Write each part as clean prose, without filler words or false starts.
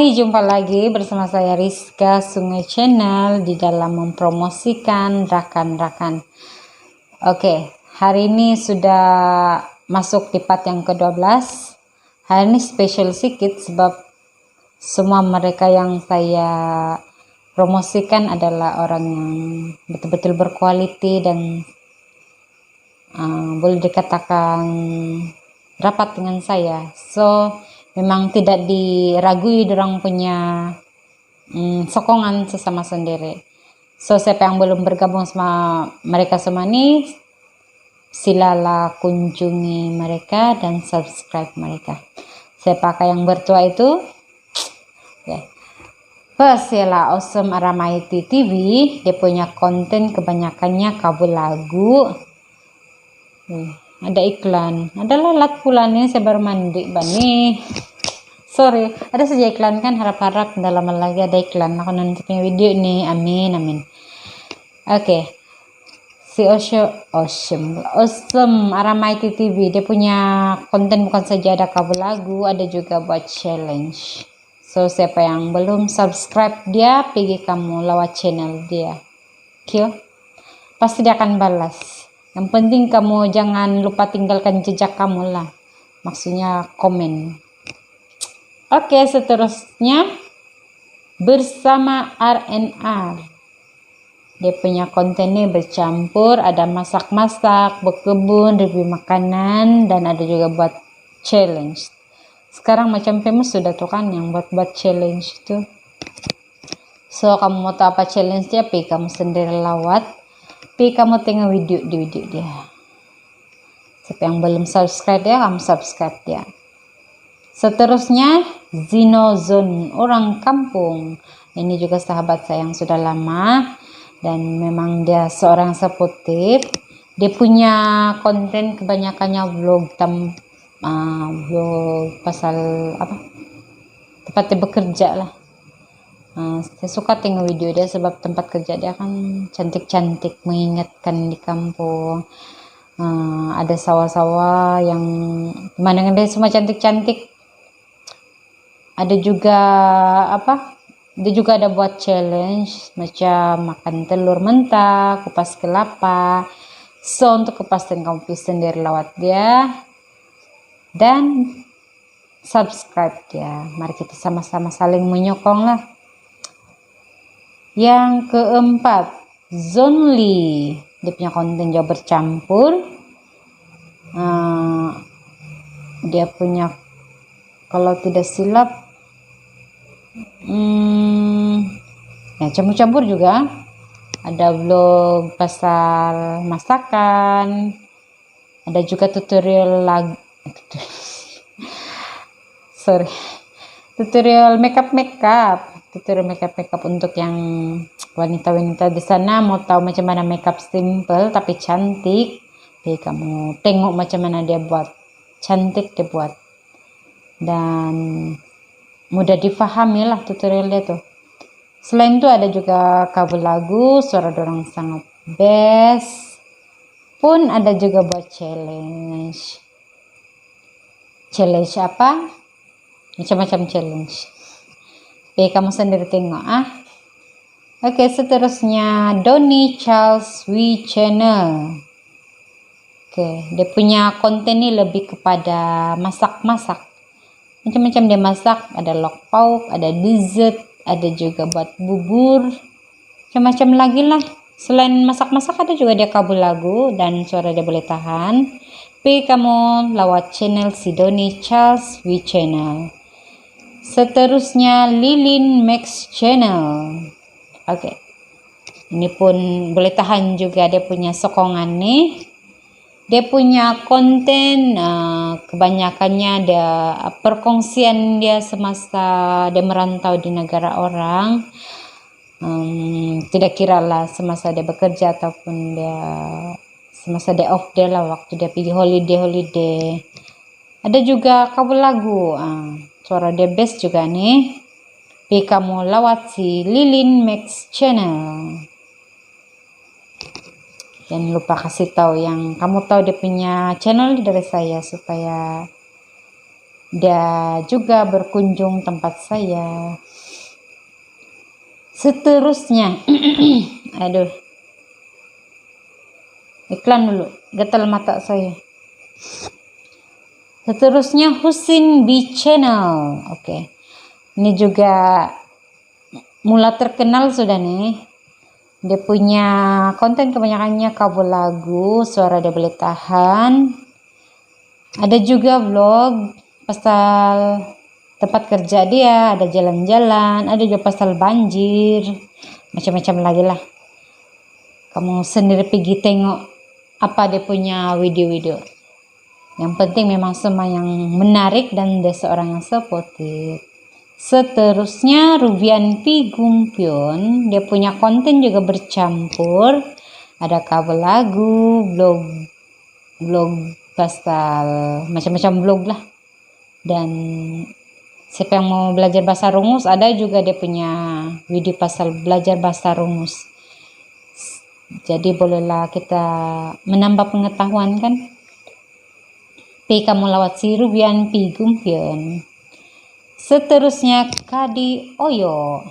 Hai, jumpa lagi bersama saya Rizka Sungai Channel di dalam mempromosikan rakan-rakan. Oke, hari ini sudah masuk di part yang ke-12. Hari ini spesial sedikit sebab semua mereka yang saya promosikan adalah orang yang betul-betul berkualiti dan boleh dikatakan rapat dengan saya. So, memang tidak diragui orang punya sokongan sesama sendiri. So, siapa yang belum bergabung sama mereka semua ini, silalah kunjungi mereka dan subscribe mereka. Siapakah yang bertua itu? Persela Awesome Aramaiti TV. Dia punya konten kebanyakannya cover lagu. Ada iklan, ada lalat pula nih, saya baru mandi bani. Sorry, ada saja iklan kan, harap-harap tidak lama lagi ada iklan. Aku nonton video ini, amin. Oke. Si Awesome Aramaiti TV, dia punya konten bukan saja ada cover lagu, ada juga buat challenge. So, siapa yang belum subscribe dia, pergi kamu lewat channel dia. Oke? Pasti dia akan balas. Yang penting kamu jangan lupa tinggalkan jejak kamu lah. Maksudnya komen. Oke, seterusnya bersama RNR. Dia punya kontennya bercampur, ada masak-masak, berkebun, review makanan, dan ada juga buat challenge. Sekarang macam famous sudah tuh kan yang buat challenge itu. So, kamu mau tahu apa challenge dia? Kamu sendiri lawat. Kamu tengok di video dia. Siapa yang belum subscribe dia, kamu subscribe dia. Seterusnya Zinozon, orang kampung. Ini juga sahabat saya yang sudah lama dan memang dia seorang sportif. Dia punya konten kebanyakannya vlog vlog pasal apa? Tempatnya bekerja lah. Saya suka tengok video dia sebab tempat kerja dia kan cantik-cantik, mengingatkan di kampung. Ada sawah-sawah yang pemandangan dia semua cantik-cantik. Ada juga dia juga ada buat challenge macam makan telur mentah, kupas kelapa. So, untuk kepastian kamu sendiri lewat dia dan subscribe dia. Mari kita sama-sama saling menyokong lah. Yang keempat, Zonly. Dia punya konten jauh bercampur. Dia punya, kalau tidak silap, campur-campur juga. Ada vlog pasal masakan. Ada juga tutorial tutorial makeup untuk yang wanita-wanita di sana mau tahu macam mana makeup simple tapi cantik. Kamu tengok macam mana dia buat, cantik dia buat dan mudah difahami lah tutorial dia tuh. Selain itu ada juga cover lagu, suara dorang sangat best. Pun ada juga buat challenge apa? Macam-macam challenge. Kamu sendiri tengok Oke, seterusnya Donny Charles We Channel. Oke, dia punya konten ini lebih kepada masak-masak. Macam-macam dia masak, ada lok pauk, ada dessert, ada juga buat bubur, macam-macam lagi lah. Selain masak-masak ada juga dia kabul lagu dan suara dia boleh tahan. Kamu lewat channel si Donny Charles We Channel. Seterusnya Lilin Max Channel. Oke. Ini pun boleh tahan juga, dia punya sokongan nih. Dia punya konten kebanyakannya ada perkongsian dia semasa dia merantau di negara orang. Tidak kira lah semasa dia bekerja ataupun dia semasa dia off dia lah, waktu dia pergi holiday. Ada juga cover lagu. Suara dia best juga nih. Kamu lewat si Lilin Max Channel. Jangan lupa kasih tahu yang kamu tahu dia punya channel dari saya supaya Dia juga berkunjung tempat saya. Seterusnya, aduh, iklan dulu, gatal mata saya. Seterusnya Husin B Channel. Oke. Ini juga mulai terkenal sudah nih. Dia punya konten kebanyakannya cover lagu, suara dia boleh tahan. Ada juga vlog pasal tempat kerja dia, ada jalan-jalan, ada juga pasal banjir, macam-macam lagi lah. Kamu sendiri pergi tengok apa dia punya video-video. Yang penting memang semua yang menarik dan dia seorang yang sportif. Seterusnya Rubian P Gumpion, dia punya konten juga bercampur, ada cover lagu, vlog pasal macam-macam vlog lah. Dan siapa yang mau belajar bahasa rumus, ada juga dia punya video pasal belajar bahasa rumus. Jadi bolehlah kita menambah pengetahuan kan. Kamu lewat si Rubian P Gumpion. Seterusnya Kadi Oyo,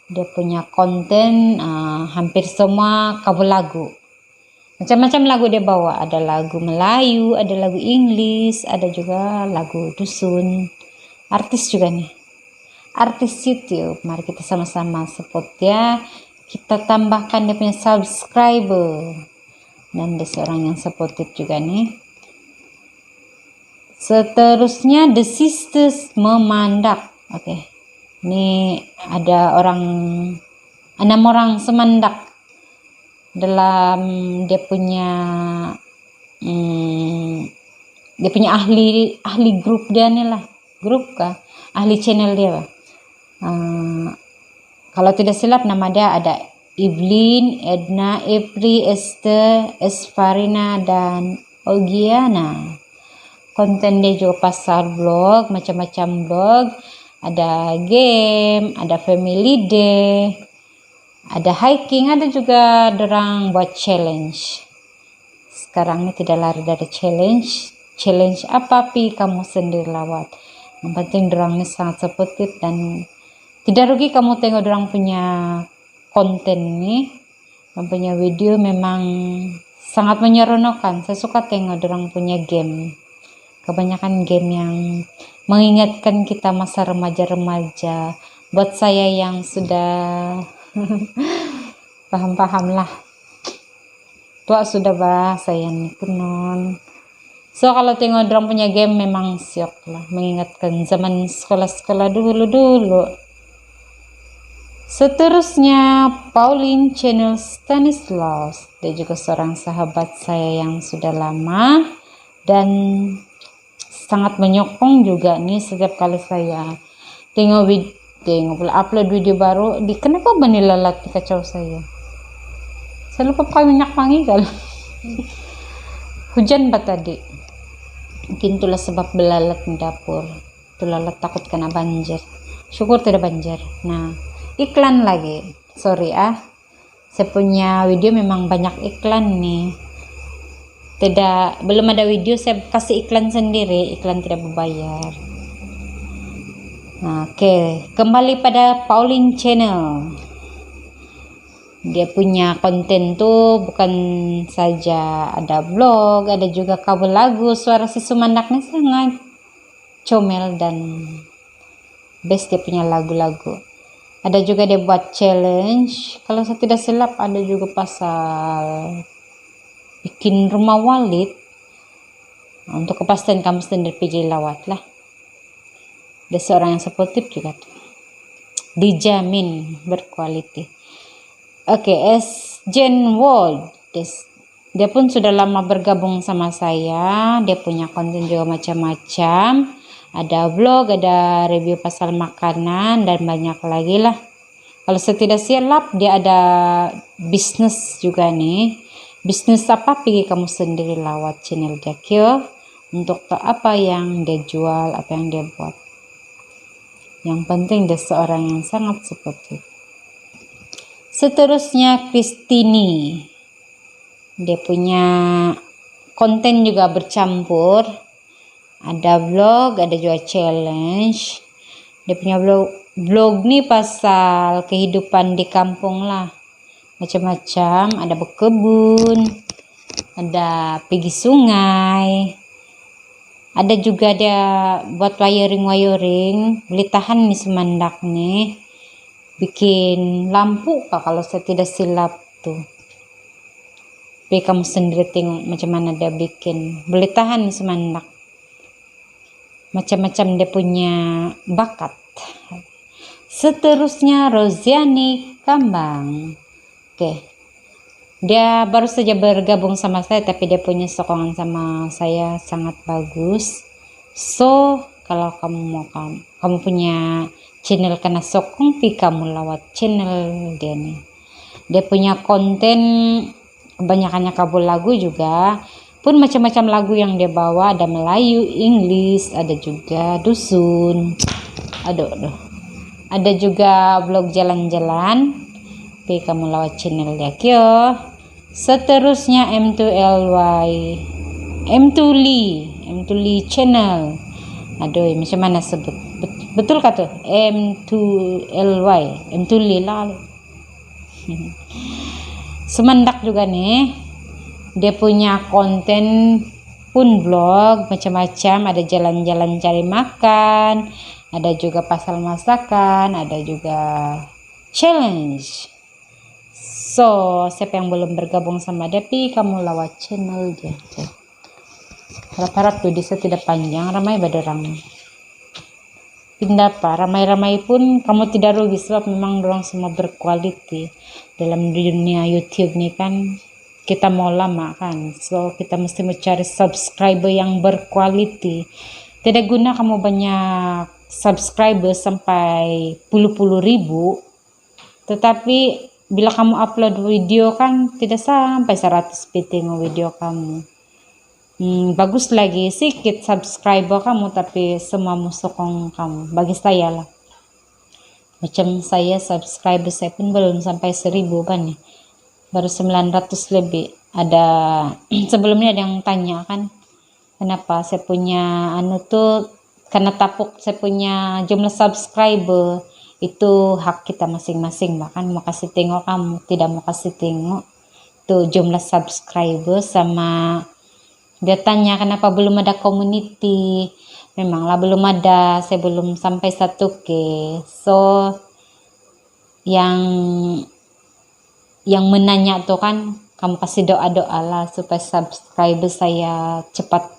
dia punya konten hampir semua cover lagu, macam-macam lagu dia bawa. Ada lagu Melayu, ada lagu Inggris, ada juga lagu dusun. Artis juga nih, artis YouTube. Mari kita sama-sama support ya. Kita tambahkan dia punya subscriber, dan dia seorang yang supportive juga nih. Seterusnya The Sisters Memandak. Oke. Ini ada 6 orang semandak dalam dia punya ahli grup dia nih lah. Grup kah? Ahli channel dia lah. Kalau tidak silap nama dia ada Evelyn, Edna, Epri, Esther, Esfarina, dan Ogiana. Konten dia juga pasal vlog, macam-macam vlog. Ada game, ada family day, ada hiking, ada juga dorang buat challenge. Sekarang ini tidak lari dari challenge. Challenge apa pi kamu sendiri lawat. Yang penting dorang ini sangat supportive dan tidak rugi kamu tengok dorang punya konten nih. Dorang punya video memang sangat menyeronokkan. Saya suka tengok dorang punya game. Kebanyakan game yang mengingatkan kita masa remaja-remaja. Buat saya yang sudah paham-paham lah. Tua sudah bah, saya nih kunon. So kalau tengok dorang punya game memang syok lah. Mengingatkan zaman sekolah-sekolah dulu. Seterusnya Pauline Channel Stanislaus. Dia juga seorang sahabat saya yang sudah lama. Dan sangat menyokong juga nih setiap kali saya tengok upload video baru. Kenapa bani lalat di kacau saya lupa pakai minyak wangi kali. Hujan ba tadi, mungkin itulah sebab belalat di dapur. Itu lalat takut kena banjir, syukur tidak banjir. Nah, iklan lagi, sorry saya punya video memang banyak iklan nih. Belum ada video saya kasih iklan sendiri, iklan tidak berbayar. Nah, oke, kembali pada Pauline Channel. Dia punya konten tuh bukan saja ada vlog, ada juga cover lagu. Suara si Sumandaknya sangat comel dan best, dia punya lagu-lagu. Ada juga dia buat challenge. Kalau saya tidak silap ada juga pasal bikin rumah walid. Untuk kepastian kamu sendiri pergi lawat lah. Dia seorang yang sportif juga tuh. Dijamin berkualiti. Oke, Jen World. Dia pun sudah lama bergabung sama saya. Dia punya konten juga macam-macam. Ada vlog, ada review pasal makanan, dan banyak lagi lah. Kalau saya tidak silap dia ada bisnis juga nih. Bisnis apa pergi kamu sendiri lawat channel dia kyo untuk tahu apa yang dia jual, apa yang dia buat. Yang penting dia seorang yang sangat supportive. Seterusnya Kristini. Dia punya konten juga bercampur. Ada vlog, ada juga challenge. Dia punya vlog nih pasal kehidupan di kampung lah. Macam-macam, ada berkebun, ada pergi sungai. Ada juga dia buat wiring, boleh tahan nih semandak nih. Bikin lampu kah kalau saya tidak silap tuh. Tapi kamu sendiri tengok macam mana dia bikin. Boleh tahan nih semandak. Macam-macam dia punya bakat. Seterusnya Rosiani Kambang. Oke. Dia baru saja bergabung sama saya, tapi dia punya sokongan sama saya sangat bagus. So, kalau kamu punya channel kena sokong, kamu lewat channel dia nih. Dia punya konten kebanyakannya kabel lagu juga. Pun macam-macam lagu yang dia bawa, ada Melayu, Inggris, ada juga dusun. Aduh. Ada juga vlog jalan-jalan. Tapi kamu lewat channel dia kyo. Seterusnya M2LY, M2Lee channel. Aduh, macam mana sebut? Betul kata M2LY, M2Lee lah. Semendak juga nih. Dia punya konten pun vlog macam-macam, ada jalan-jalan cari makan, ada juga pasal masakan, ada juga challenge. So, siapa yang belum bergabung sama dia, kamu lewat channel dia. Harap-harap tuh dia tidak panjang, ramai baderang. Pindah apa, ramai-ramai pun kamu tidak rugi sebab memang dorang semua berkualiti. Dalam dunia YouTube nih kan, kita mau lama kan, so kita mesti mencari subscriber yang berkualiti. Tidak guna kamu banyak subscriber sampai puluh-puluh ribu, tetapi bila kamu upload video kan tidak sampai 100 tengok video kamu. Bagus lagi sedikit subscriber kamu tapi semua sokong kamu. Bagi saya lah. Macam saya subscriber saya pun belum sampai 1000 kan nih. Baru 900 lebih. Ada sebelumnya ada yang tanya kan, kenapa saya punya karena tapuk saya punya jumlah subscriber. Itu hak kita masing-masing, bahkan mau kasih tengok kamu, tidak mau kasih tengok tuh jumlah subscriber. Sama dia tanya kenapa belum ada community. Memanglah belum ada, saya belum sampai 1K. So yang menanya tuh kan, kamu kasih doa-doa lah supaya subscriber saya cepat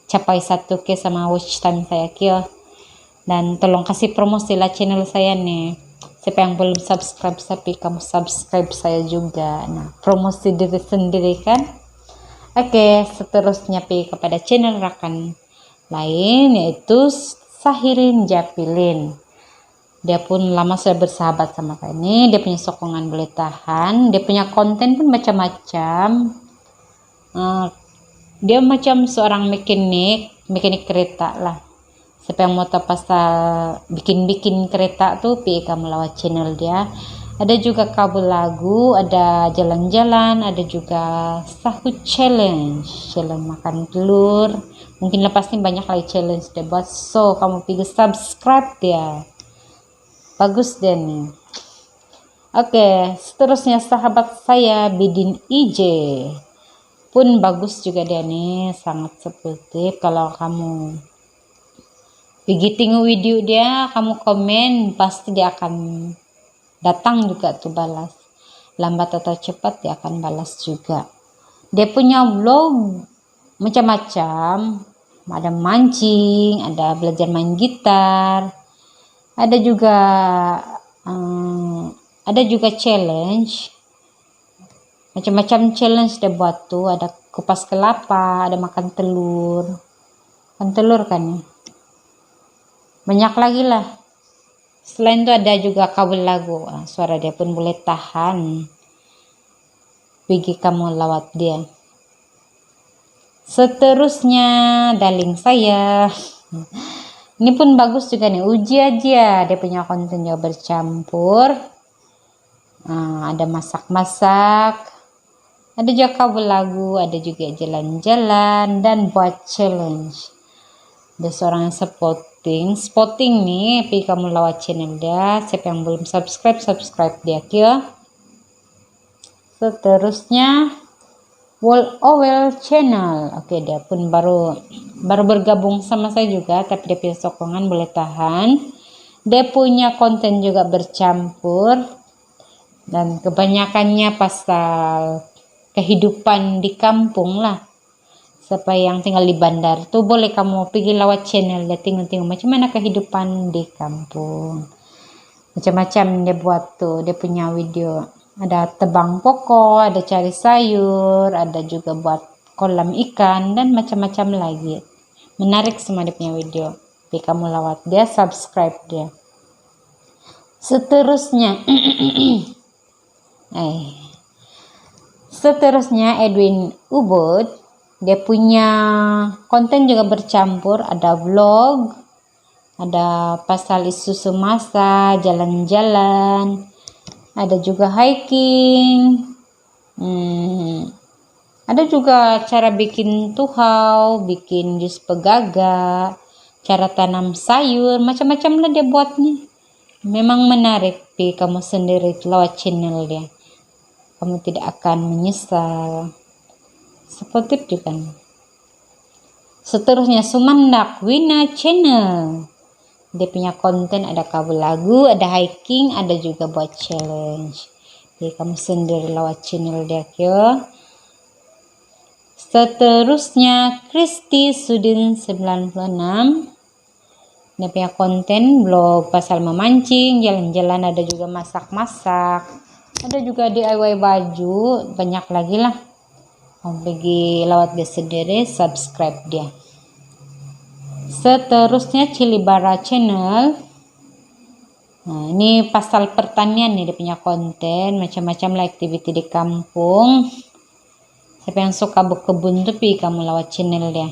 capai 1K sama watch time saya kyo. Dan tolong kasih promosi lah channel saya nih. Siapa yang belum subscribe, tapi kamu subscribe saya juga. Nah, promosi diri sendiri kan. Oke, seterusnya kepada channel rakan lain, yaitu Sahirin Japilin. Dia pun lama sudah bersahabat sama saya ini. Dia punya sokongan boleh tahan. Dia punya konten pun macam-macam. Dia macam seorang mekanik kereta lah. Siapa yang mau tahu pasal bikin kereta tuh, kamu lewat channel dia. Ada juga kabel lagu, ada jalan-jalan, ada juga sahut challenge makan telur. Mungkin lepas ini banyak lagi challenge dia buat. So kamu pergi subscribe dia. Bagus deh nih. Oke, seterusnya sahabat saya Bidin IJ. Pun bagus juga dia nih, sangat sportif. Kalau kamu pergi tengok video dia, kamu komen, pasti dia akan datang juga tuh balas. Lambat atau cepat dia akan balas juga. Dia punya vlog macam-macam. Ada mancing, ada belajar main gitar. Ada juga challenge. Macam-macam challenge dia buat tuh. Ada kupas kelapa, ada makan telur. Makan telur kan ya. Banyak lagi lah. Selain itu ada juga kabel lagu. Suara dia pun boleh tahan. Pergi kamu lewat dia. Seterusnya darling saya. Ini pun bagus juga nih. Uji aja. Dia punya kontennya bercampur. Ada masak-masak. Ada juga kabel lagu. Ada juga jalan-jalan. Dan buat challenge. Ada seorang yang spotting nih, pi kamu lewat channel dia. Siapa yang belum subscribe dia ya. Seterusnya World Owel channel. Oke, dia pun baru bergabung sama saya juga, tapi dia punya sokongan boleh tahan. Dia punya konten juga bercampur dan kebanyakannya pasal kehidupan di kampung lah. Siapa yang tinggal di bandar tuh boleh kamu pergi lewat channel dia, tengok macam mana kehidupan di kampung. Macam-macam dia buat tuh, dia punya video. Ada tebang pokok, ada cari sayur, ada juga buat kolam ikan, dan macam-macam lagi. Menarik semua dia punya video. Jadi kamu lewat dia, subscribe dia. Seterusnya Edwin Ubud. Dia punya konten juga bercampur, ada vlog, ada pasal isu semasa, jalan-jalan, ada juga hiking, ada juga cara bikin tuhau, bikin jus pegaga, cara tanam sayur, macam-macam lah dia buat nih. Memang menarik, kamu sendiri lewat channel dia. Kamu tidak akan menyesal. Sportif juga. Seterusnya Sumandak Wina channel. Dia punya konten ada cover lagu, ada hiking, ada juga buat challenge. Jadi kamu sendiri lewat channel dia ya. Seterusnya Kristi Sudin 96. Dia punya konten blog pasal memancing, jalan-jalan, ada juga masak-masak, ada juga DIY baju, banyak lagi lah. Kamu pergi lewat dia sendiri, subscribe dia. Seterusnya Cilibara channel. Nah, ini pasal pertanian nih, dia punya konten macam-macam lah, aktiviti di kampung. Siapa yang suka berkebun tuh kamu lewat channel dia.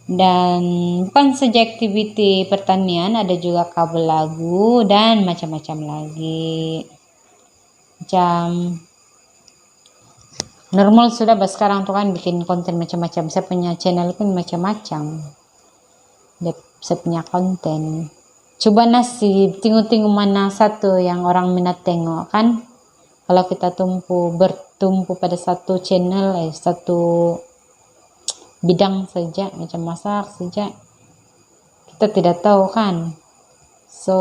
Dan bukan saja aktiviti pertanian, ada juga cover lagu dan macam-macam lagi. Macam normal sudah sekarang tuh kan bikin konten macam-macam. Saya punya channel pun macam-macam. Saya punya konten. Coba nasib, tengok-tengok mana satu yang orang minat tengok kan. Kalau kita bertumpu pada satu channel, satu bidang saja, macam masak saja, kita tidak tahu kan. So,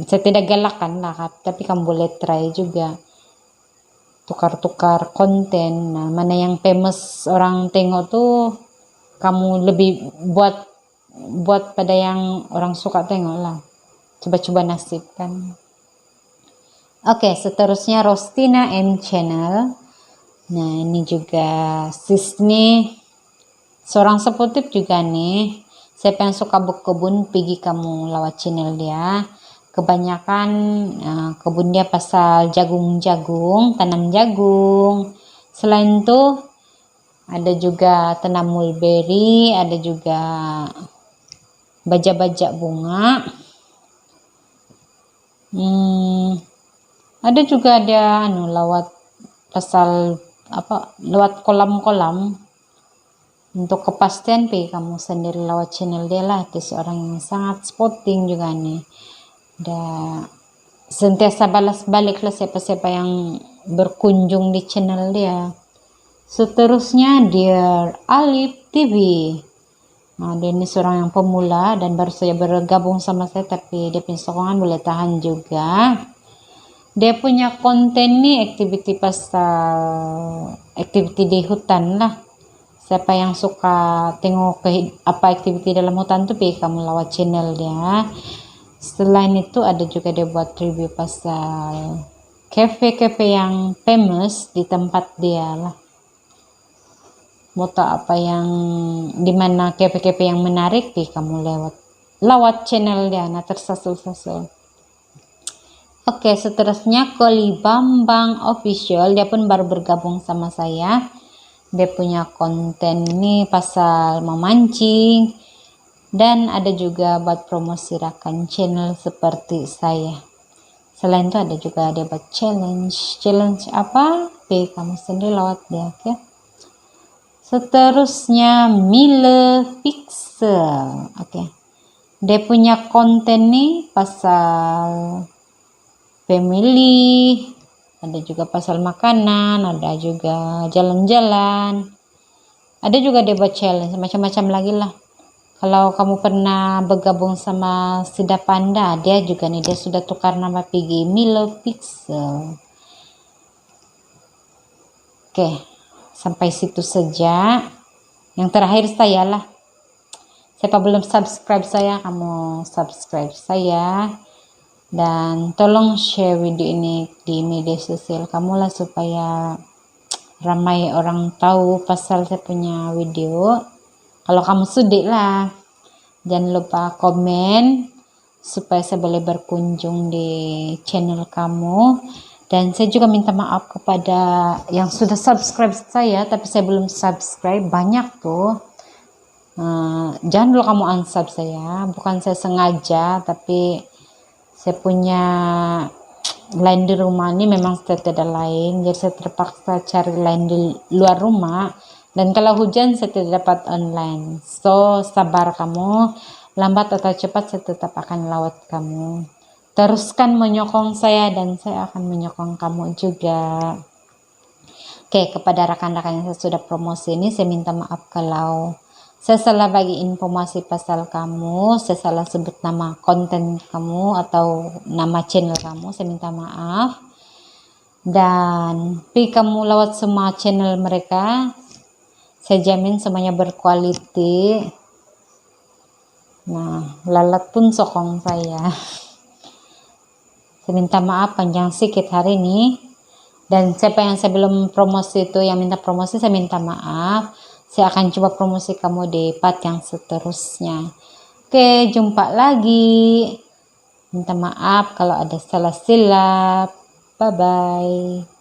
saya tidak galakkan lah, tapi kamu boleh try juga. Tukar-tukar konten. Nah, mana yang famous orang tengok tuh, kamu lebih buat pada yang orang suka tengok lah. Coba-coba nasib kan. Oke, seterusnya Rostina M channel. Nah, ini juga sis nih, seorang sportif juga nih. Siapa yang suka berkebun, pergi kamu lewat channel dia. Kebanyakan kebun dia pasal jagung-jagung, tanam jagung. Selain itu ada juga tanam mulberry, ada juga baja-baja bunga. Ada juga ada lewat pasal lewat kolam-kolam. Untuk kepastian kamu sendiri lewat channel dia lah. Dia seorang yang sangat sporting juga nih. Dan sentiasa balas balik lah siapa-siapa yang berkunjung di channel dia. Seterusnya Dear Alif TV. Nah, dia ini seorang yang pemula dan baru saja bergabung sama saya, tapi dia punya sokongan boleh tahan juga. Dia punya konten nih aktiviti di hutan lah. Siapa yang suka tengok apa aktiviti dalam hutan tuh kamu lewat channel dia. Selain itu ada juga dia buat review pasal cafe-cafe yang famous di tempat dia lah. Mau tahu apa yang dimana cafe-cafe yang menarik kamu lewat channel dia. Nah, tersusul-susul. Oke, seterusnya Koli Bambang Official. Dia pun baru bergabung sama saya. Dia punya konten ini pasal memancing. Dan ada juga buat promosi rakan channel seperti saya. Selain itu ada juga dia buat challenge apa? Kamu sendiri lewat dia, oke? Seterusnya Mile Pixel. Oke. Dia punya konten nih pasal family, ada juga pasal makanan, ada juga jalan-jalan, ada juga dia buat challenge, macam-macam lagi lah. Kalau kamu pernah bergabung sama Sida Panda, dia juga nih, dia sudah tukar nama PG Mile Pixel. Oke, sampai situ saja. Yang terakhir saya lah. Siapa belum subscribe saya, kamu subscribe saya. Dan tolong share video ini di media sosial kamu lah, supaya ramai orang tahu pasal saya punya video. Kalau kamu sudi lah. Jangan lupa komen supaya saya boleh berkunjung di channel kamu. Dan saya juga minta maaf kepada yang sudah subscribe saya tapi saya belum subscribe, banyak tuh. Jangan dulu kamu unsub saya, bukan saya sengaja, tapi saya punya lain di rumah ini memang tidak ada lain, jadi saya terpaksa cari lain di luar rumah. Dan kalau hujan saya tidak dapat online, so sabar kamu, lambat atau cepat saya tetap akan lawat kamu. Teruskan menyokong saya dan saya akan menyokong kamu juga. Oke, kepada rekan-rekan yang saya sudah promosi ini, saya minta maaf kalau saya salah bagi informasi pasal kamu, saya salah sebut nama konten kamu atau nama channel kamu, saya minta maaf. Dan pilih kamu lewat semua channel mereka, saya jamin semuanya berkualiti. Nah, lalat pun sokong saya. Saya minta maaf panjang sedikit hari ini. Dan siapa yang saya belum promosi itu, yang minta promosi, saya minta maaf. Saya akan coba promosi kamu di part yang seterusnya. Oke, jumpa lagi. Minta maaf kalau ada salah silap. Bye-bye.